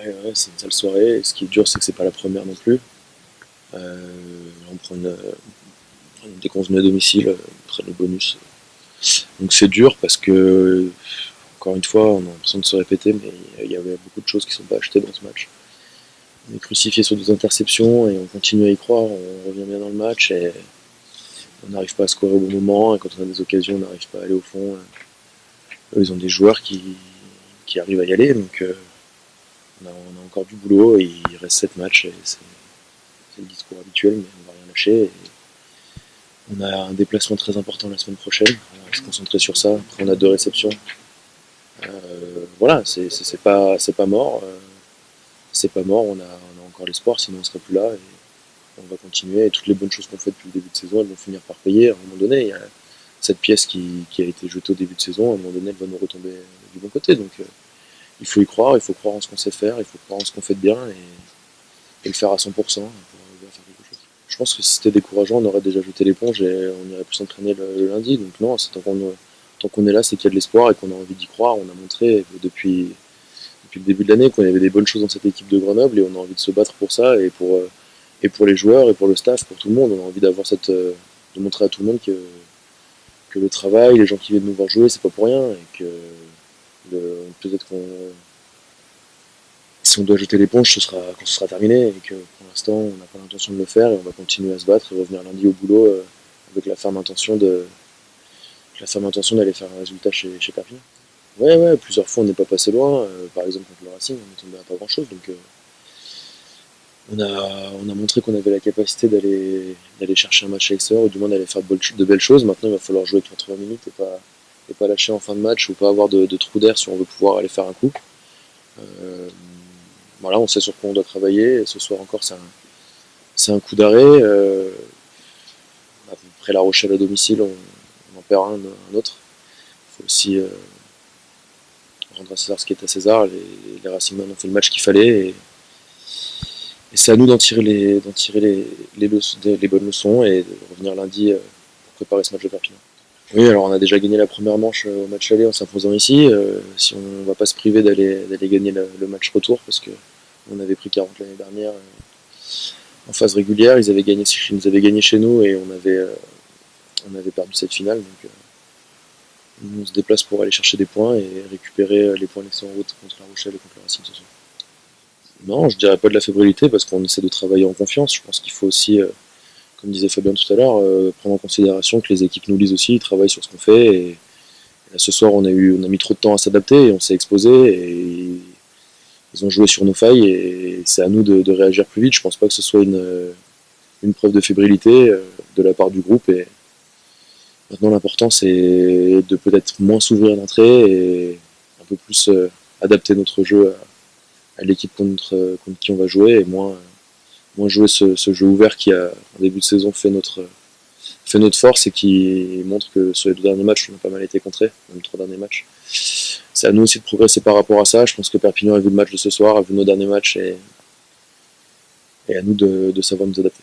Ouais, c'est une sale soirée. Et ce qui est dur, c'est que c'est pas la première non plus. On prend une déconvenue à domicile, on prend le bonus. Donc c'est dur parce que, encore une fois, on a l'impression de se répéter, mais il y avait beaucoup de choses qui ne sont pas achetées dans ce match. On est crucifié sur des interceptions et on continue à y croire, on revient bien dans le match et on n'arrive pas à scorer au bon moment et quand on a des occasions, on n'arrive pas à aller au fond. Eux, ils ont des joueurs qui arrivent à y aller, donc on a encore du boulot et il reste 7 matchs et c'est le discours habituel, mais on va rien lâcher. Et on a un déplacement très important la semaine prochaine, on va se concentrer sur ça. Après, on a 2 réceptions. Voilà, c'est pas mort. C'est pas mort, on a encore l'espoir, sinon on serait plus là. Et on va continuer. Et toutes les bonnes choses qu'on fait depuis le début de saison, elles vont finir par payer. À un moment donné, il y a cette pièce qui a été jetée au début de saison. À un moment donné, elle va nous retomber du bon côté. Donc il faut y croire, il faut croire en ce qu'on sait faire, il faut croire en ce qu'on fait de bien et le faire à 100% pour arriver à faire quelque chose. Je pense que si c'était décourageant, on aurait déjà jeté l'éponge et on irait plus s'entraîner le lundi. Donc non, tant qu'on est là, c'est qu'il y a de l'espoir et qu'on a envie d'y croire. On a montré depuis le début de l'année qu'on avait des bonnes choses dans cette équipe de Grenoble et on a envie de se battre pour ça et pour les joueurs et pour le staff, pour tout le monde. On a envie d'avoir de montrer à tout le monde que le travail, les gens qui viennent nous voir jouer, c'est pas pour rien et que peut-être qu'on si on doit jeter l'éponge, ce sera quand ce sera terminé et que pour l'instant on n'a pas l'intention de le faire et on va continuer à se battre et revenir lundi au boulot avec la ferme intention d'aller faire un résultat chez Perpignan. Ouais, plusieurs fois on n'est pas passé loin. Par exemple contre le Racing, on est tombé à pas grand chose. Donc on a montré qu'on avait la capacité d'aller chercher un match l'extérieur ou du moins d'aller faire de belles choses. Maintenant il va falloir jouer 80 minutes et pas lâcher en fin de match ou pas avoir de trou d'air si on veut pouvoir aller faire un coup. Voilà, on sait sur quoi on doit travailler. Et ce soir encore c'est un coup d'arrêt. Après La Rochelle à domicile, on en perd un autre. Il faut aussi rendre à César ce qui est à César. Les Racingmen ont fait le match qu'il fallait. Et c'est à nous d'en tirer les bonnes leçons et de revenir lundi pour préparer ce match de Perpignan. Oui, alors on a déjà gagné la première manche au match aller en s'imposant ici. Si on ne va pas se priver d'aller gagner le match retour parce qu'on avait pris 40 l'année dernière en phase régulière. Ils nous avaient gagné chez nous et on avait perdu cette finale. Donc on se déplace pour aller chercher des points et récupérer les points laissés en route contre La Rochelle et contre le Racing ce soir. Non, je dirais pas de la fébrilité parce qu'on essaie de travailler en confiance. Je pense qu'il faut aussi, comme disait Fabien tout à l'heure, prendre en considération que les équipes nous lisent aussi, ils travaillent sur ce qu'on fait. Et là, ce soir, on a mis trop de temps à s'adapter et on s'est exposé et ils ont joué sur nos failles et c'est à nous de réagir plus vite. Je pense pas que ce soit une preuve de fébrilité de la part du groupe. Et maintenant, l'important, c'est de peut-être moins s'ouvrir d'entrée et un peu plus adapter notre jeu à l'équipe contre qui on va jouer et moins jouer ce jeu ouvert qui a en début de saison fait notre force et qui montre que sur les 2 derniers matchs on a pas mal été contrés, même 3 derniers matchs. C'est à nous aussi de progresser par rapport à ça. Je pense que Perpignan a vu le match de ce soir, a vu nos derniers matchs et à nous de savoir nous adapter.